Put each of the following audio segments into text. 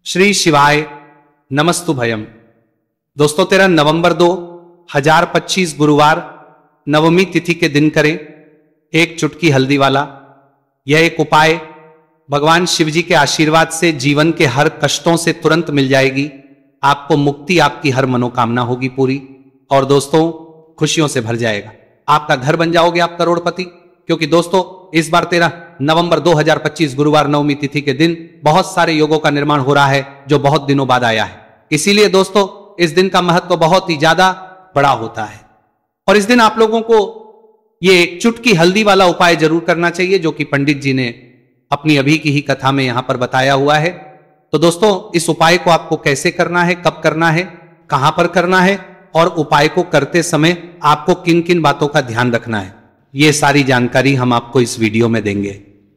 श्री शिवाय नमस्तु भयम। दोस्तों 13 नवंबर 2025 गुरुवार नवमी तिथि के दिन करें एक चुटकी हल्दी वाला यह एक उपाय। भगवान शिव जी के आशीर्वाद से जीवन के हर कष्टों से तुरंत मिल जाएगी, आपको मुक्ति, आपकी हर मनोकामना होगी पूरी और दोस्तों खुशियों से भर जाएगा। आपका घर बन जाओगे आप करोड़पति, क्योंकि दोस्तों इस बार 13 नवंबर 2025 गुरुवार नवमी तिथि के दिन बहुत सारे योगों का निर्माण हो रहा है जो बहुत दिनों बाद आया है। इसीलिए दोस्तों इस दिन का महत्व बहुत ही ज्यादा बड़ा होता है और इस दिन आप लोगों को ये चुटकी हल्दी वाला उपाय जरूर करना चाहिए जो कि पंडित जी ने अपनी अभी की ही कथा में यहां पर बताया हुआ है। तो दोस्तों इस उपाय को आपको कैसे करना है, कब करना है, कहां पर करना है और उपाय को करते समय आपको किन किन बातों का ध्यान रखना है, ये सारी जानकारी हम आपको इस वीडियो में देंगे।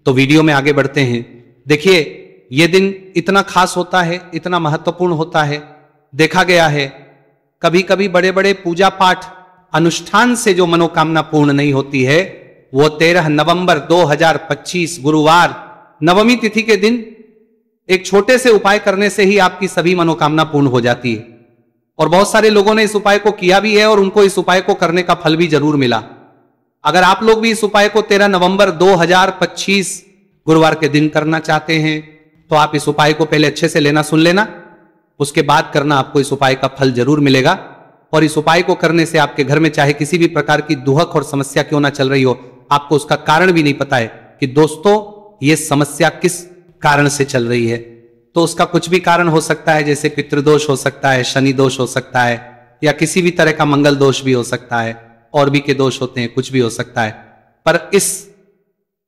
तो वीडियो में आगे बढ़ते हैं। देखिए यह दिन इतना खास होता है, इतना महत्वपूर्ण होता है। देखा गया है कभी कभी बड़े बड़े पूजा पाठ अनुष्ठान से जो मनोकामना पूर्ण नहीं होती है वो 13 नवंबर 2025 गुरुवार नवमी तिथि के दिन एक छोटे से उपाय करने से ही आपकी सभी मनोकामना पूर्ण हो जाती है। और बहुत सारे लोगों ने इस उपाय को किया भी है और उनको इस उपाय को करने का फल भी जरूर मिला। अगर आप लोग भी इस उपाय को 13 नवंबर 2025 गुरुवार के दिन करना चाहते हैं तो आप इस उपाय को पहले अच्छे से लेना, सुन लेना, उसके बाद करना, आपको इस उपाय का फल जरूर मिलेगा। और इस उपाय को करने से आपके घर में चाहे किसी भी प्रकार की दुहक और समस्या क्यों ना चल रही हो, आपको उसका कारण भी नहीं पता है कि दोस्तों ये समस्या किस कारण से चल रही है। तो उसका कुछ भी कारण हो सकता है, जैसे पितृदोष हो सकता है, शनि दोष हो सकता है या किसी भी तरह का मंगल दोष भी हो सकता है, और भी के दोष होते हैं, कुछ भी हो सकता है। पर इस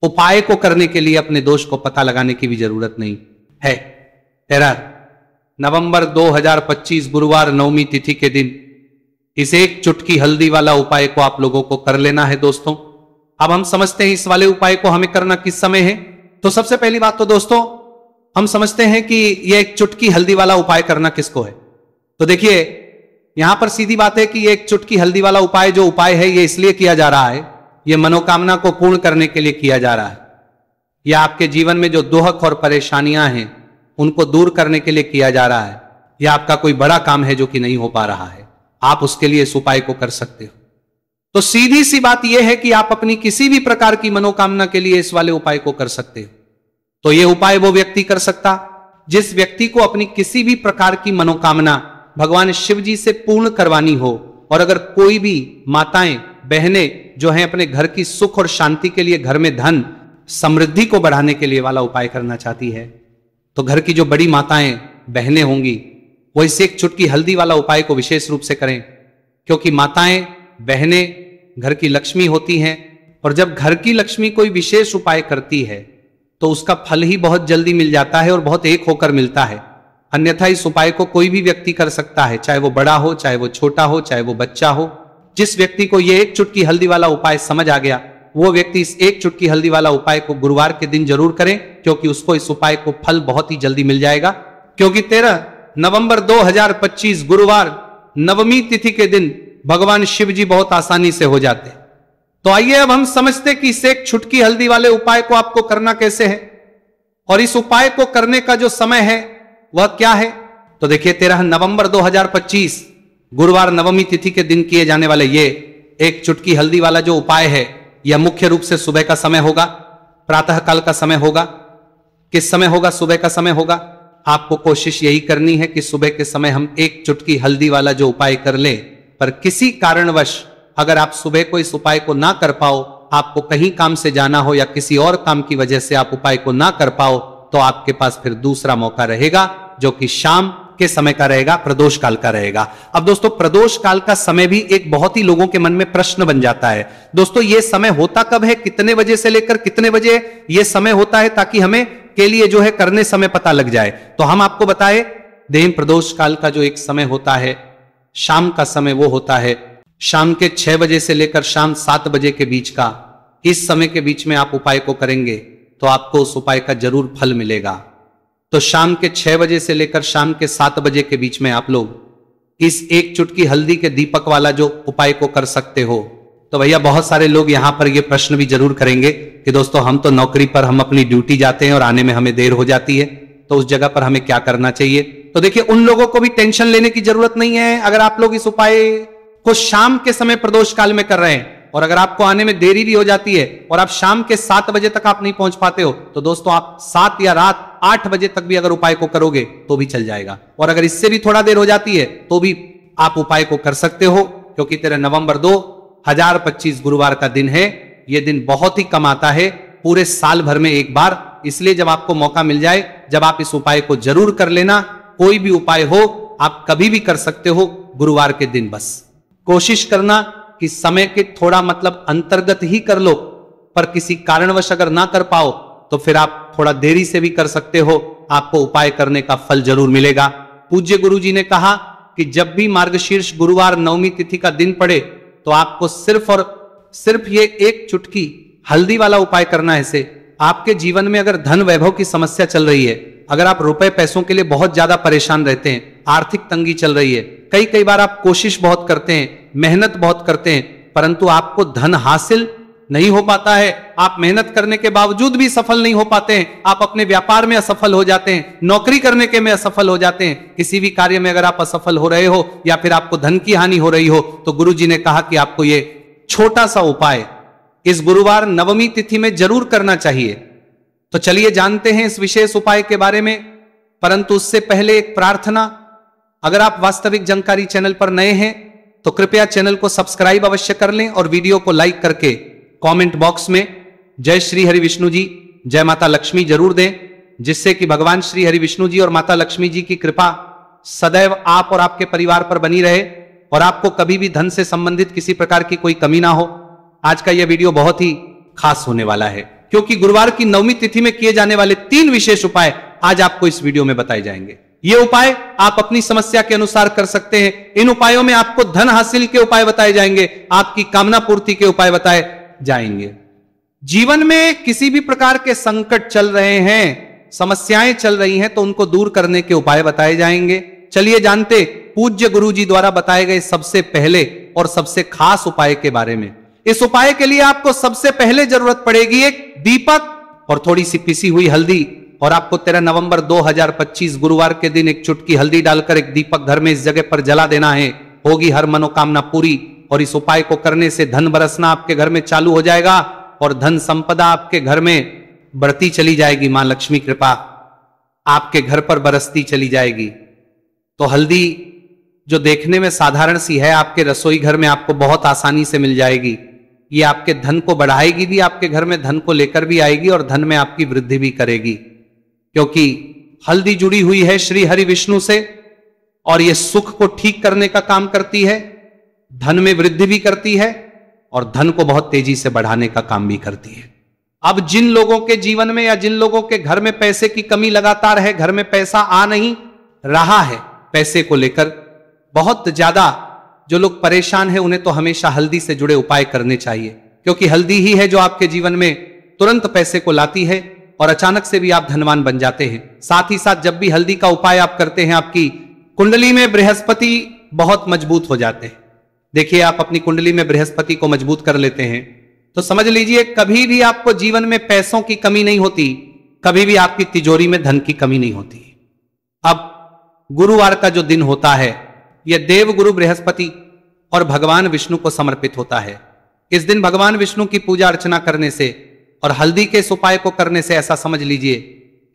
उपाय को करने के लिए अपने दोष को पता लगाने की भी जरूरत नहीं है। 13 नवंबर 2025 गुरुवार नवमी तिथि के दिन इस एक चुटकी हल्दी वाला उपाय को आप लोगों को कर लेना है। दोस्तों अब हम समझते हैं इस वाले उपाय को हमें करना किस समय है। तो सबसे पहली बात तो दोस्तों हम समझते हैं कि यह एक चुटकी हल्दी वाला उपाय करना किसको है। तो देखिए यहां पर सीधी बात है कि ये एक चुटकी हल्दी वाला उपाय जो उपाय है ये इसलिए किया जा रहा है, ये मनोकामना को पूर्ण करने के लिए किया जा रहा है। यह आपके जीवन में जो दुहक और परेशानियां हैं उनको दूर करने के लिए किया जा रहा है। यह आपका कोई बड़ा काम है जो कि नहीं हो पा रहा है, आप उसके लिए इस उपाय को कर सकते हो। तो सीधी सी बात यह है कि आप अपनी किसी भी प्रकार की मनोकामना के लिए इस वाले उपाय को कर सकते हो। तो यह उपाय वो व्यक्ति कर सकता जिस व्यक्ति को अपनी किसी भी प्रकार की मनोकामना भगवान शिव जी से पूर्ण करवानी हो। और अगर कोई भी माताएं बहनें जो हैं अपने घर की सुख और शांति के लिए, घर में धन समृद्धि को बढ़ाने के लिए वाला उपाय करना चाहती है, तो घर की जो बड़ी माताएं बहनें होंगी वो इस एक चुटकी हल्दी वाला उपाय को विशेष रूप से करें, क्योंकि माताएं बहनें घर की लक्ष्मी होती हैं और जब घर की लक्ष्मी कोई विशेष उपाय करती है तो उसका फल ही बहुत जल्दी मिल जाता है और बहुत एक होकर मिलता है। अन्यथा इस उपाय को कोई भी व्यक्ति कर सकता है, चाहे वो बड़ा हो, चाहे वो छोटा हो, चाहे वो बच्चा हो। जिस व्यक्ति को ये एक चुटकी हल्दी वाला उपाय समझ आ गया वो व्यक्ति इस एक चुटकी हल्दी वाला उपाय को गुरुवार के दिन जरूर करें, क्योंकि उसको इस उपाय को फल बहुत ही जल्दी मिल जाएगा। क्योंकि 13 नवंबर 2025 गुरुवार नवमी तिथि के दिन भगवान शिव जी बहुत आसानी से हो जाते। तो आइए अब हम समझते कि इस एक चुटकी हल्दी वाले उपाय को आपको करना कैसे है और इस उपाय को करने का जो समय है वह क्या है। तो देखिए 13 नवंबर 2025 गुरुवार नवमी तिथि के दिन किए जाने वाले ये एक चुटकी हल्दी वाला जो उपाय है यह मुख्य रूप से सुबह का समय होगा, प्रातः काल का समय होगा। किस समय होगा? सुबह का समय होगा। आपको कोशिश यही करनी है कि सुबह के समय हम एक चुटकी हल्दी वाला जो उपाय कर ले। पर किसी कारणवश अगर आप सुबह को इस उपाय को ना कर पाओ, आपको कहीं काम से जाना हो या किसी और काम की वजह से आप उपाय को ना कर पाओ, तो आपके पास फिर दूसरा मौका रहेगा जो कि शाम के समय का रहेगा, प्रदोष काल का रहेगा। अब दोस्तों प्रदोष काल का समय भी एक बहुत ही लोगों के मन में प्रश्न बन जाता है। दोस्तों ये समय होता कब है, कितने बजे से लेकर कितने बजे ये समय होता है, ताकि हमें के लिए जो है करने समय पता लग जाए। तो हम आपको बताए दें प्रदोष काल का जो एक समय होता है शाम का समय, वो होता है शाम के 6 बजे से लेकर शाम 7 बजे के बीच का। इस समय के बीच में आप उपाय को करेंगे तो आपको उस उपाय का जरूर फल मिलेगा। तो शाम के 6 बजे से लेकर शाम के 7 बजे के बीच में आप लोग इस एक चुटकी हल्दी के दीपक वाला जो उपाय को कर सकते हो। तो भैया बहुत सारे लोग यहां पर ये प्रश्न भी जरूर करेंगे कि दोस्तों हम तो नौकरी पर, हम अपनी ड्यूटी जाते हैं और आने में हमें देर हो जाती है, तो उस जगह पर हमें क्या करना चाहिए। तो देखिए, उन लोगों को भी टेंशन लेने की जरूरत नहीं है। अगर आप लोग इस उपाय को शाम के समय प्रदोष काल में कर रहे हैं और अगर आपको आने में देरी भी हो जाती है और आप शाम के 7 बजे तक आप नहीं पहुंच पाते हो, तो दोस्तों आप 7 या रात 8 बजे तक भी अगर उपाय को करोगे तो भी चल जाएगा। और अगर इससे भी थोड़ा देर हो जाती है तो भी आप उपाय को कर सकते हो, क्योंकि 13 नवंबर 2025 गुरुवार का दिन है। यह दिन बहुत ही कम आता है, पूरे साल भर में एक बार। इसलिए जब आपको मौका मिल जाए, जब आप इस उपाय को जरूर कर लेना। कोई भी उपाय हो आप कभी भी कर सकते हो, गुरुवार के दिन बस कोशिश करना कि समय के थोड़ा मतलब अंतर्गत ही कर लो, पर किसी कारणवश अगर ना कर पाओ तो फिर आप थोड़ा देरी से भी कर सकते हो, आपको उपाय करने का फल जरूर मिलेगा। पूज्य गुरु जी ने कहा कि जब भी मार्गशीर्ष गुरुवार नवमी तिथि का दिन पड़े तो आपको सिर्फ और सिर्फ ये एक चुटकी हल्दी वाला उपाय करना है। से आपके जीवन में अगर धन वैभव की समस्या चल रही है, अगर आप रुपए पैसों के लिए बहुत ज्यादा परेशान रहते हैं, आर्थिक तंगी चल रही है, कई बार आप कोशिश बहुत करते हैं, मेहनत बहुत करते हैं, परंतु आपको धन हासिल नहीं हो पाता है, आप मेहनत करने के बावजूद भी सफल नहीं हो पाते हैं, आप अपने व्यापार में असफल हो जाते हैं, नौकरी करने के में असफल हो जाते हैं, किसी भी कार्य में अगर आप असफल हो रहे हो या फिर आपको धन की हानि हो रही हो, तो गुरु जी ने कहा कि आपको ये छोटा सा उपाय इस गुरुवार नवमी तिथि में जरूर करना चाहिए। तो चलिए जानते हैं इस विशेष उपाय के बारे में, परंतु उससे पहले एक प्रार्थना। अगर आप वास्तविक जानकारी चैनल पर नए हैं तो कृपया चैनल को सब्सक्राइब अवश्य कर लें और वीडियो को लाइक करके कमेंट बॉक्स में जय श्री हरि विष्णु जी, जय माता लक्ष्मी जरूर दें, जिससे कि भगवान श्री हरि विष्णु जी और माता लक्ष्मी जी की कृपा सदैव आप और आपके परिवार पर बनी रहे और आपको कभी भी धन से संबंधित किसी प्रकार की कोई कमी ना हो। आज का यह वीडियो बहुत ही खास होने वाला है, क्योंकि गुरुवार की नवमी तिथि में किए जाने वाले 3 विशेष उपाय आज आपको इस वीडियो में बताए जाएंगे। ये उपाय आप अपनी समस्या के अनुसार कर सकते हैं। इन उपायों में आपको धन हासिल के उपाय बताए जाएंगे, आपकी कामना पूर्ति के उपाय बताए जाएंगे। जीवन में किसी भी प्रकार के संकट चल रहे हैं, समस्याएं चल रही हैं, तो उनको दूर करने के उपाय बताए जाएंगे। चलिए जानते पूज्य गुरु जी द्वारा बताए गए सबसे पहले और सबसे खास उपाय के बारे में। इस उपाय के लिए आपको सबसे पहले जरूरत पड़ेगी एक दीपक और थोड़ी सी पिसी हुई हल्दी, और आपको 13 नवंबर 2025 गुरुवार के दिन एक चुटकी हल्दी डालकर एक दीपक घर में इस जगह पर जला देना है। होगी हर मनोकामना पूरी, और इस उपाय को करने से धन बरसना आपके घर में चालू हो जाएगा और धन संपदा आपके घर में बढ़ती चली जाएगी। मां लक्ष्मी कृपा आपके घर पर बरसती चली जाएगी। तो हल्दी जो देखने में साधारण सी है, आपके रसोई घर में आपको बहुत आसानी से मिल जाएगी। ये आपके धन को बढ़ाएगी भी, आपके घर में धन को लेकर भी आएगी और धन में आपकी वृद्धि भी करेगी, क्योंकि हल्दी जुड़ी हुई है श्री हरि विष्णु से और यह सुख को ठीक करने का काम करती है, धन में वृद्धि भी करती है और धन को बहुत तेजी से बढ़ाने का काम भी करती है। अब जिन लोगों के जीवन में या जिन लोगों के घर में पैसे की कमी लगातार है, घर में पैसा आ नहीं रहा है, पैसे को लेकर बहुत ज्यादा जो लोग परेशान हैं, उन्हें तो हमेशा हल्दी से जुड़े उपाय करने चाहिए, क्योंकि हल्दी ही है जो आपके जीवन में तुरंत पैसे को लाती है और अचानक से भी आप धनवान बन जाते हैं। साथ ही साथ जब भी हल्दी का उपाय आप करते हैं, आपकी कुंडली में बृहस्पति बहुत मजबूत हो जाते हैं। देखिए, आप अपनी कुंडली में बृहस्पति को मजबूत कर लेते हैं तो समझ लीजिए कभी भी आपको जीवन में पैसों की कमी नहीं होती, कभी भी आपकी तिजोरी में धन की कमी नहीं होती। अब गुरुवार का जो दिन होता है, यह देव गुरु बृहस्पति और भगवान विष्णु को समर्पित होता है। इस दिन भगवान विष्णु की पूजा अर्चना करने से और हल्दी के इस उपाय को करने से ऐसा समझ लीजिए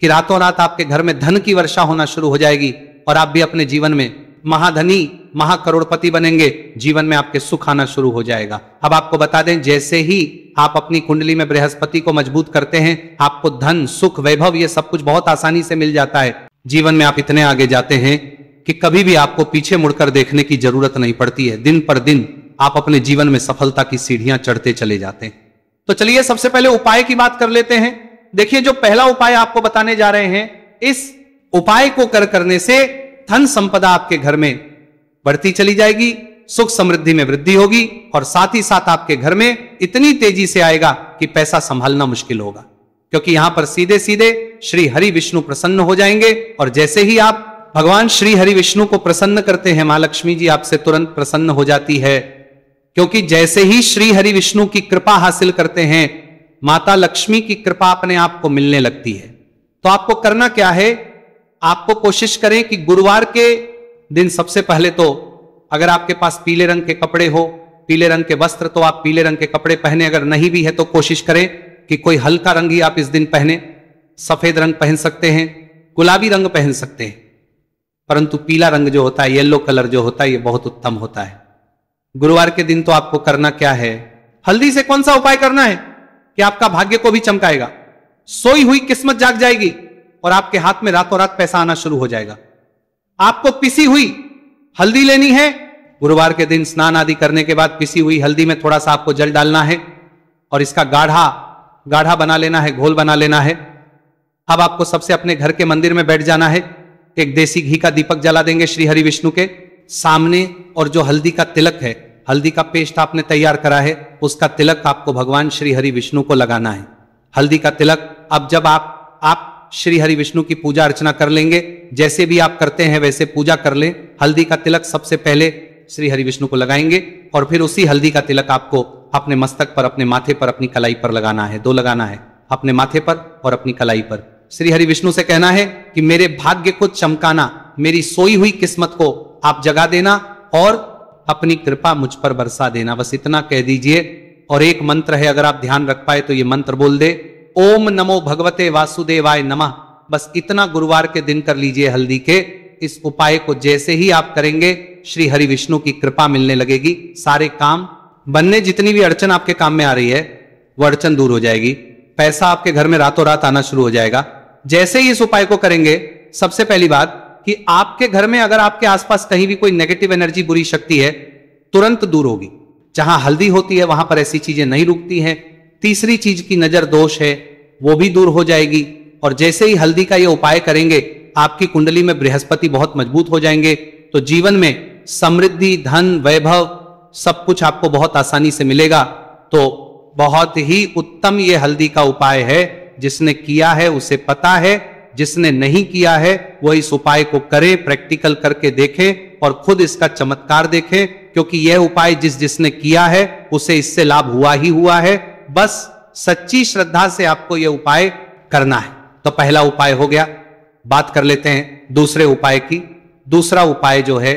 कि रातों रात आपके घर में धन की वर्षा होना शुरू हो जाएगी और आप भी अपने जीवन में महाधनी महाकरोड़पति बनेंगे, जीवन में आपके सुख आना शुरू हो जाएगा। अब आपको बता दें, जैसे ही आप अपनी कुंडली में बृहस्पति को मजबूत करते हैं, आपको धन सुख वैभव ये सब कुछ बहुत आसानी से मिल जाता है। जीवन में आप इतने आगे जाते हैं कि कभी भी आपको पीछे मुड़कर देखने की जरूरत नहीं पड़ती है। दिन पर दिन आप अपने जीवन में सफलता की सीढ़ियां चढ़ते चले जाते हैं। तो चलिए सबसे पहले उपाय की बात कर लेते हैं। देखिए, जो पहला उपाय आपको बताने जा रहे हैं, इस उपाय को करने से धन संपदा आपके घर में बढ़ती चली जाएगी, सुख समृद्धि में वृद्धि होगी और साथ ही साथ आपके घर में इतनी तेजी से आएगा कि पैसा संभालना मुश्किल होगा, क्योंकि यहां पर सीधे सीधे श्री हरि विष्णु प्रसन्न हो जाएंगे। और जैसे ही आप भगवान श्री हरि विष्णु को प्रसन्न करते हैं, मां लक्ष्मी जी आपसे तुरंत प्रसन्न हो जाती है, क्योंकि जैसे ही श्री हरि विष्णु की कृपा हासिल करते हैं, माता लक्ष्मी की कृपा अपने आप को मिलने लगती है। तो आपको करना क्या है, आपको कोशिश करें कि गुरुवार के दिन सबसे पहले तो अगर आपके पास पीले रंग के कपड़े हो, पीले रंग के वस्त्र, तो आप पीले रंग के कपड़े पहने। अगर नहीं भी है तो कोशिश करें कि कोई हल्का रंग ही आप इस दिन पहने। सफेद रंग पहन सकते हैं, गुलाबी रंग पहन सकते हैं, परंतु पीला रंग जो होता है, येलो कलर जो होता है, ये बहुत उत्तम होता है। गुरुवार के दिन तो आपको करना क्या है, हल्दी से कौन सा उपाय करना है कि आपका भाग्य को भी चमकाएगा, सोई हुई किस्मत जाग जाएगी और आपके हाथ में रातों रात पैसा आना शुरू हो जाएगा। आपको पिसी हुई हल्दी लेनी है। गुरुवार के दिन स्नान आदि करने के बाद पिसी हुई हल्दी में थोड़ा सा आपको जल डालना है और इसका गाढ़ा गाढ़ा बना लेना है, घोल बना लेना है। अब आपको सबसे अपने घर के मंदिर में बैठ जाना है, एक देसी घी का दीपक जला देंगे श्री हरि विष्णु के सामने, और जो हल्दी का तिलक है, हल्दी का पेस्ट आपने तैयार करा है, उसका तिलक आपको भगवान श्री हरि विष्णु को लगाना है। हल्दी का तिलक, अब जब आप श्री हरि विष्णु की पूजा अर्चना कर लेंगे, जैसे भी आप करते हैं वैसे पूजा कर लें। हल्दी का तिलक सबसे पहले श्री हरि विष्णु को लगाएंगे और फिर उसी हल्दी का तिलक आपको अपने मस्तक पर, अपने माथे पर, अपनी कलाई पर लगाना है। दो लगाना है, अपने माथे पर और अपनी कलाई पर। श्री हरि विष्णु से कहना है कि मेरे भाग्य को चमकाना, मेरी सोई हुई किस्मत को आप जगा देना और अपनी कृपा मुझ पर बरसा देना। बस इतना कह दीजिए। और एक मंत्र है, अगर आप ध्यान रख पाए तो ये मंत्र बोल दे, ओम नमो भगवते वासुदेवाय नमः। बस इतना गुरुवार के दिन कर लीजिए। हल्दी के इस उपाय को जैसे ही आप करेंगे, श्री हरि विष्णु की कृपा मिलने लगेगी, सारे काम बनने, जितनी भी अड़चन आपके काम में आ रही है वो अड़चन दूर हो जाएगी, पैसा आपके घर में रातों रात आना शुरू हो जाएगा। जैसे ही इस उपाय को करेंगे, सबसे पहली बात कि आपके घर में अगर आपके आसपास कहीं भी कोई नेगेटिव एनर्जी, बुरी शक्ति है, तुरंत दूर होगी। जहां हल्दी होती है वहां पर ऐसी चीजें नहीं रुकती हैं। तीसरी चीज की नजर दोष है, वो भी दूर हो जाएगी। और जैसे ही हल्दी का ये उपाय करेंगे, आपकी कुंडली में बृहस्पति बहुत मजबूत हो जाएंगे, तो जीवन में समृद्धि, धन, वैभव सब कुछ आपको बहुत आसानी से मिलेगा। तो बहुत ही उत्तम ये हल्दी का उपाय है। जिसने किया है उसे पता है, जिसने नहीं किया है वो इस उपाय को करे, प्रैक्टिकल करके देखे और खुद इसका चमत्कार देखे, क्योंकि यह उपाय जिसने किया है उसे इससे लाभ हुआ ही हुआ है। बस सच्ची श्रद्धा से आपको यह उपाय करना है। तो पहला उपाय हो गया। बात कर लेते हैं दूसरे उपाय की। दूसरा उपाय जो है,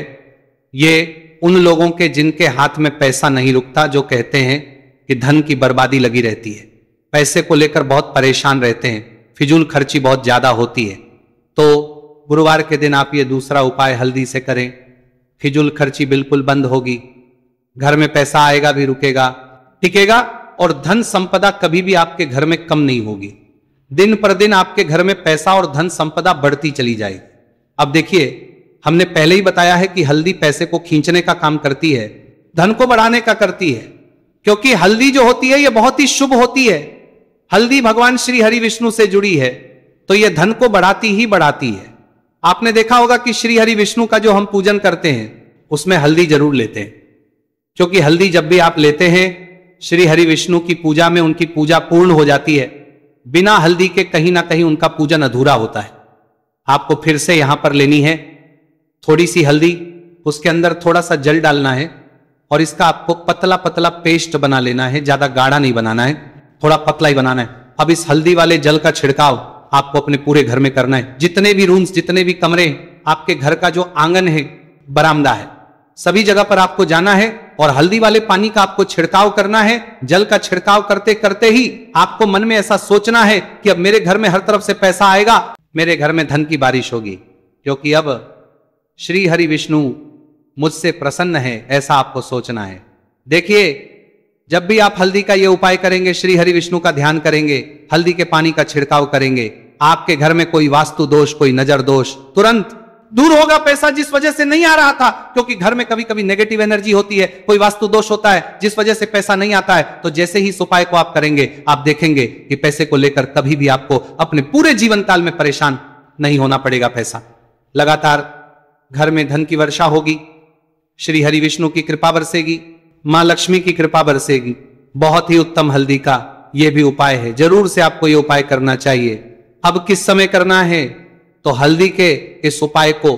ये उन लोगों के जिनके हाथ में पैसा नहीं रुकता, जो कहते हैं कि धन की बर्बादी लगी रहती है, पैसे को लेकर बहुत परेशान रहते हैं, फिजूल खर्ची बहुत ज्यादा होती है। तो गुरुवार के दिन आप ये दूसरा उपाय हल्दी से करें, फिजूल खर्ची बिल्कुल बंद होगी, घर में पैसा आएगा भी, रुकेगा, टिकेगा, और धन संपदा कभी भी आपके घर में कम नहीं होगी। दिन पर दिन आपके घर में पैसा और धन संपदा बढ़ती चली जाएगी। अब देखिए, हमने पहले ही बताया है कि हल्दी पैसे को खींचने का काम करती है, धन को बढ़ाने का करती है, क्योंकि हल्दी जो होती है ये बहुत ही शुभ होती है। हल्दी भगवान श्री हरि विष्णु से जुड़ी है, तो यह धन को बढ़ाती ही बढ़ाती है। आपने देखा होगा कि श्री हरि विष्णु का जो हम पूजन करते हैं उसमें हल्दी जरूर लेते हैं, क्योंकि हल्दी जब भी आप लेते हैं श्री हरि विष्णु की पूजा में, उनकी पूजा पूर्ण हो जाती है। बिना हल्दी के कहीं ना कहीं उनका पूजन अधूरा होता है। आपको फिर से यहां पर लेनी है थोड़ी सी हल्दी, उसके अंदर थोड़ा सा जल डालना है और इसका आपको पतला पतला पेस्ट बना लेना है। ज्यादा गाढ़ा नहीं बनाना है, थोड़ा पतला ही बनाना है। अब इस हल्दी वाले जल का छिड़काव आपको अपने पूरे घर में करना है। जितने भी रूम्स, जितने भी कमरे, आपके घर का जो आंगन है, बरामदा है, सभी जगह पर आपको जाना है और हल्दी वाले पानी का आपको छिड़काव करना है। जल का छिड़काव करते करते ही आपको मन में ऐसा सोचना है कि अब मेरे घर में हर तरफ से पैसा आएगा, मेरे घर में धन की बारिश होगी, क्योंकि अब श्री हरि विष्णु मुझसे प्रसन्न है, ऐसा आपको सोचना है। देखिए, जब भी आप हल्दी का ये उपाय करेंगे, श्री हरि विष्णु का ध्यान करेंगे, हल्दी के पानी का छिड़काव करेंगे, आपके घर में कोई वास्तु दोष, कोई नजर दोष तुरंत दूर होगा। पैसा जिस वजह से नहीं आ रहा था, क्योंकि घर में कभी कभी नेगेटिव एनर्जी होती है, कोई वास्तु दोष होता है जिस वजह से पैसा नहीं आता है, तो जैसे ही इस उपाय को आप करेंगे, आप देखेंगे कि पैसे को लेकर कभी भी आपको अपने पूरे जीवन काल में परेशान नहीं होना पड़ेगा। पैसा लगातार घर में धन की वर्षा होगी, श्री हरि विष्णु की कृपा बरसेगी, मां लक्ष्मी की कृपा बरसेगी। बहुत ही उत्तम हल्दी का यह भी उपाय है, जरूर से आपको यह उपाय करना चाहिए। अब किस समय करना है, तो हल्दी के इस उपाय को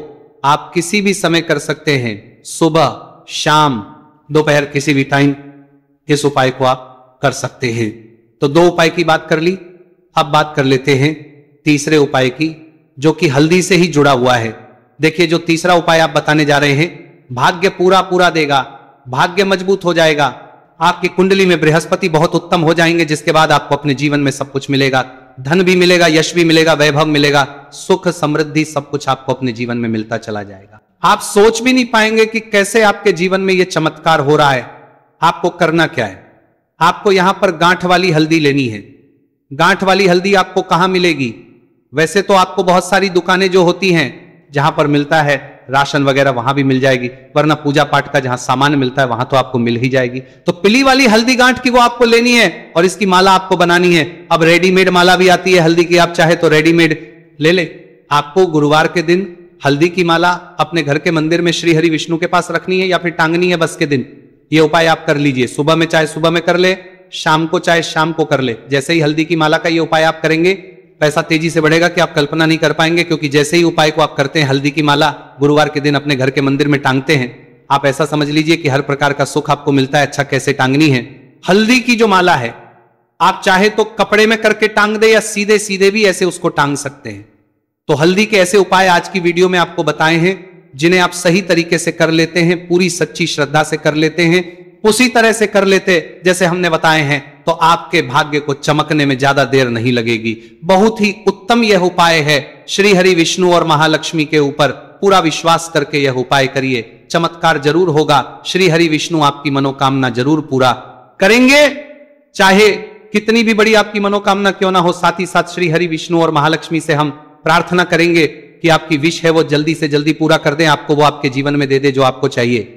आप किसी भी समय कर सकते हैं, सुबह, शाम, दोपहर, किसी भी टाइम इस उपाय को आप कर सकते हैं। तो दो उपाय की बात कर ली, अब बात कर लेते हैं तीसरे उपाय की। जो कि हल्दी से ही जुड़ा हुआ है। देखिए, जो तीसरा उपाय आप बताने जा रहे हैं, भाग्य पूरा पूरा देगा, भाग्य मजबूत हो जाएगा, आपकी कुंडली में बृहस्पति बहुत उत्तम हो जाएंगे, जिसके बाद आपको अपने जीवन में सब कुछ मिलेगा, धन भी मिलेगा, यश भी मिलेगा, वैभव मिलेगा, सुख समृद्धि सब कुछ आपको अपने जीवन में मिलता चला जाएगा। आप सोच भी नहीं पाएंगे कि कैसे आपके जीवन में यह चमत्कार हो रहा है। आपको करना क्या है, आपको यहां पर गांठ वाली हल्दी लेनी है। गांठ वाली हल्दी आपको कहां मिलेगी? वैसे तो आपको बहुत सारी दुकानें जो होती हैं जहां पर मिलता है राशन वगैरह, वहां भी मिल जाएगी, वरना पूजा पाठ का जहां सामान मिलता है वहां तो आपको मिल ही जाएगी। तो पीली वाली हल्दी गांठ की वो आपको लेनी है और इसकी माला आपको बनानी है। अब रेडीमेड माला भी आती है हल्दी की, आप चाहे तो रेडीमेड ले ले। आपको गुरुवार के दिन हल्दी की माला अपने घर के मंदिर में श्री हरि विष्णु के पास रखनी है या फिर टांगनी है बस के दिन। ये उपाय आप कर लीजिए, सुबह में चाहे सुबह में कर ले, शाम को चाहे शाम को कर ले। जैसे ही हल्दी की माला का ये उपाय आप करेंगे, पैसा तेजी से बढ़ेगा कि आप कल्पना नहीं कर पाएंगे, क्योंकि जैसे ही उपाय को आप करते हैं, हल्दी की माला गुरुवार के दिन अपने घर के मंदिर में टांगते हैं, आप ऐसा समझ लीजिए कि हर प्रकार का सुख आपको मिलता है। अच्छा, कैसे टांगनी है हल्दी की जो माला है, आप चाहे तो कपड़े में करके टांग दे या सीधे सीधे भी ऐसे उसको टांग सकते हैं। तो हल्दी के ऐसे उपाय आज की वीडियो में आपको बताए हैं, जिन्हें आप सही तरीके से कर लेते हैं, पूरी सच्ची श्रद्धा से कर लेते हैं, उसी तरह से कर लेते जैसे हमने बताए हैं, तो आपके भाग्य को चमकने में ज्यादा देर नहीं लगेगी। बहुत ही उत्तम यह उपाय है। श्री हरि विष्णु और महालक्ष्मी के ऊपर पूरा विश्वास करके यह उपाय करिए, चमत्कार जरूर होगा। श्री हरि विष्णु आपकी मनोकामना जरूर पूरा करेंगे, चाहे कितनी भी बड़ी आपकी मनोकामना क्यों ना हो। साथ ही साथ श्री हरि विष्णु और महालक्ष्मी से हम प्रार्थना करेंगे कि आपकी विश है वो जल्दी से जल्दी पूरा कर दें, आपको वो आपके जीवन में दे दे जो आपको चाहिए।